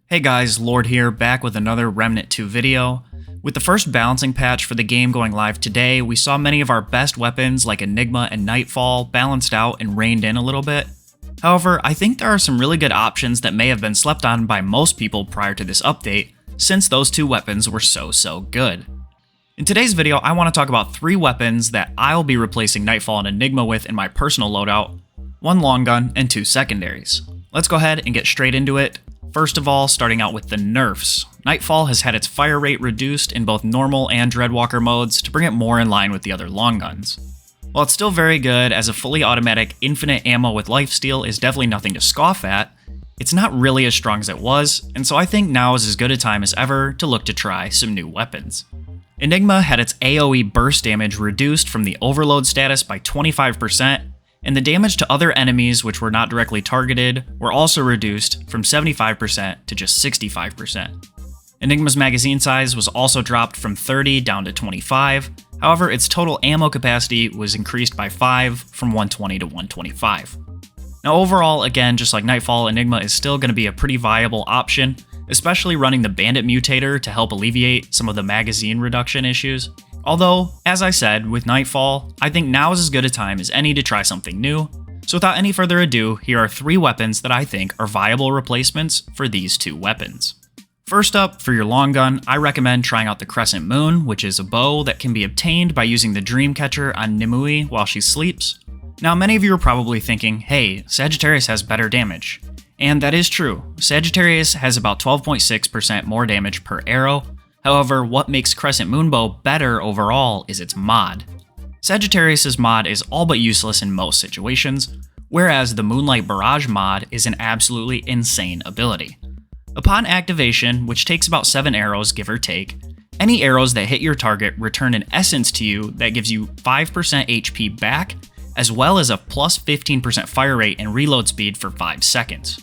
Hey guys, Lord here, back with another Remnant 2 video. With the first balancing patch for the game going live today, we saw many of our best weapons like Enigma and Nightfall balanced out and reined in a little bit. However, I think there are some really good options that may have been slept on by most people prior to this update, since those two weapons were so good. In today's video, I want to talk about 3 weapons that I'll be replacing Nightfall and Enigma with in my personal loadout, 1 long gun and 2 secondaries. Let's go ahead and get straight into it. First of all, starting out with the nerfs. Nightfall has had its fire rate reduced in both normal and Dreadwalker modes to bring it more in line with the other long guns. While it's still very good, as a fully automatic infinite ammo with lifesteal is definitely nothing to scoff at, it's not really as strong as it was, and so I think now is as good a time as ever to look to try some new weapons. Enigma had its AoE burst damage reduced from the overload status by 25%, and the damage to other enemies which were not directly targeted were also reduced from 75% to just 65%. Enigma's magazine size was also dropped from 30 down to 25, however its total ammo capacity was increased by 5 from 120 to 125. Now overall, again, just like Nightfall, Enigma is still going to be a pretty viable option, especially running the Bandit Mutator to help alleviate some of the magazine reduction issues. Although, as I said, with Nightfall, I think now is as good a time as any to try something new. So without any further ado, here are 3 weapons that I think are viable replacements for these 2 weapons. First up, for your long gun, I recommend trying out the Crescent Moon, which is a bow that can be obtained by using the Dreamcatcher on Nimue while she sleeps. Now many of you are probably thinking, hey, Sagittarius has better damage. And that is true. Sagittarius has about 12.6% more damage per arrow. However, what makes Crescent Moonbow better overall is its mod. Sagittarius' mod is all but useless in most situations, whereas the Moonlight Barrage mod is an absolutely insane ability. Upon activation, which takes about 7 arrows give or take, any arrows that hit your target return an essence to you that gives you 5% HP back, as well as a plus 15% fire rate and reload speed for 5 seconds.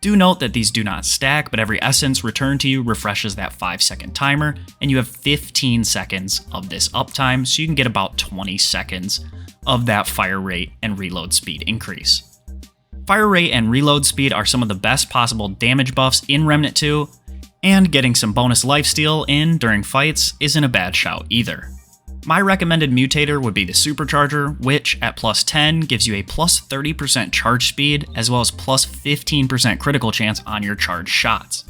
Do note that these do not stack, but every essence returned to you refreshes that 5-second timer, and you have 15 seconds of this uptime, so you can get about 20 seconds of that fire rate and reload speed increase. Fire rate and reload speed are some of the best possible damage buffs in Remnant 2, and getting some bonus lifesteal in during fights isn't a bad shout either. My recommended mutator would be the Supercharger, which at plus 10 gives you a plus 30% charge speed as well as plus 15% critical chance on your charged shots.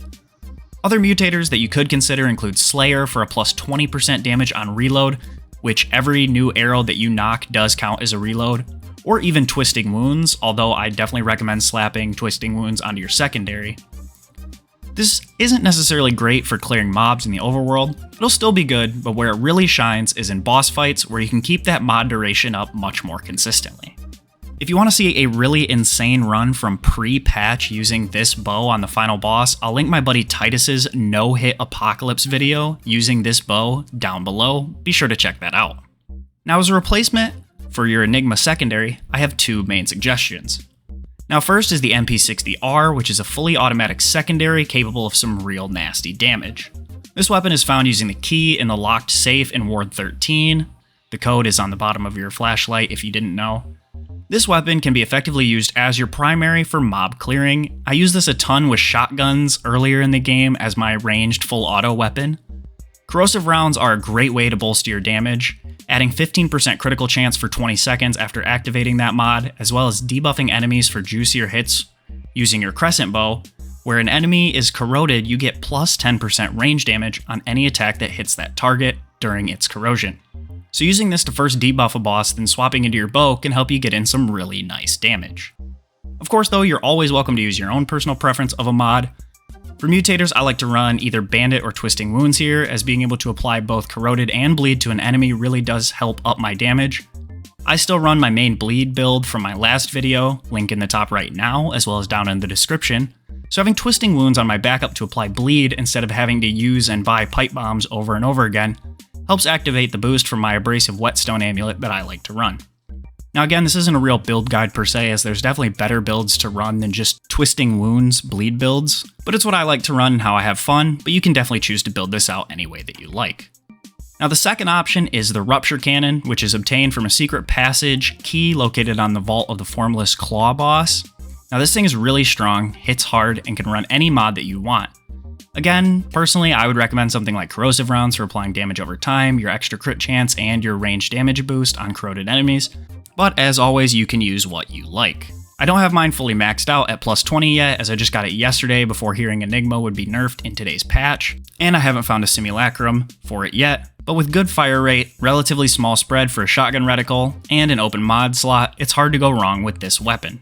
Other mutators that you could consider include Slayer for a plus 20% damage on reload, which every new arrow that you knock does count as a reload, or even Twisting Wounds, although I definitely recommend slapping Twisting Wounds onto your secondary. This isn't necessarily great for clearing mobs in the overworld, it'll still be good, but where it really shines is in boss fights where you can keep that mod duration up much more consistently. If you want to see a really insane run from pre-patch using this bow on the final boss, I'll link my buddy Titus's no-hit apocalypse video using this bow down below, be sure to check that out. Now as a replacement for your Enigma secondary, I have 2 main suggestions. Now first is the MP60R, which is a fully automatic secondary capable of some real nasty damage. This weapon is found using the key in the locked safe in Ward 13. The code is on the bottom of your flashlight if you didn't know. This weapon can be effectively used as your primary for mob clearing. I use this a ton with shotguns earlier in the game as my ranged full auto weapon. Corrosive rounds are a great way to bolster your damage, adding 15% critical chance for 20 seconds after activating that mod, as well as debuffing enemies for juicier hits using your Crescent Bow. Where an enemy is corroded, you get plus 10% range damage on any attack that hits that target during its corrosion. So using this to first debuff a boss, then swapping into your bow can help you get in some really nice damage. Of course though, you're always welcome to use your own personal preference of a mod. For mutators, I like to run either Bandit or Twisting Wounds here, as being able to apply both Corroded and Bleed to an enemy really does help up my damage. I still run my main Bleed build from my last video, link in the top right now, as well as down in the description, so having Twisting Wounds on my backup to apply Bleed instead of having to use and buy pipe bombs over and over again helps activate the boost from my Abrasive Whetstone amulet that I like to run. Now again, this isn't a real build guide per se, as there's definitely better builds to run than just Twisting Wounds bleed builds, but it's what I like to run and how I have fun, but you can definitely choose to build this out any way that you like. Now the second option is the Ruptured Cannon, which is obtained from a secret passage key located on the Vault of the Formless Claw boss. Now this thing is really strong, hits hard, and can run any mod that you want. Again, personally, I would recommend something like corrosive rounds for applying damage over time, your extra crit chance, and your range damage boost on corroded enemies, but as always, you can use what you like. I don't have mine fully maxed out at plus 20 yet, as I just got it yesterday before hearing Enigma would be nerfed in today's patch, and I haven't found a simulacrum for it yet, but with good fire rate, relatively small spread for a shotgun reticle, and an open mod slot, it's hard to go wrong with this weapon.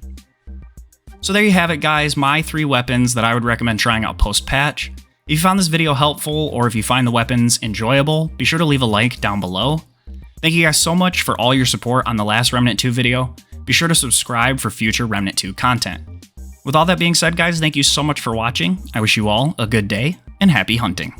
So there you have it guys, my 3 weapons that I would recommend trying out post-patch. If you found this video helpful, or if you find the weapons enjoyable, be sure to leave a like down below. Thank you guys so much for all your support on the last Remnant 2 video. Be sure to subscribe for future Remnant 2 content. With all that being said guys, thank you so much for watching. I wish you all a good day, and happy hunting.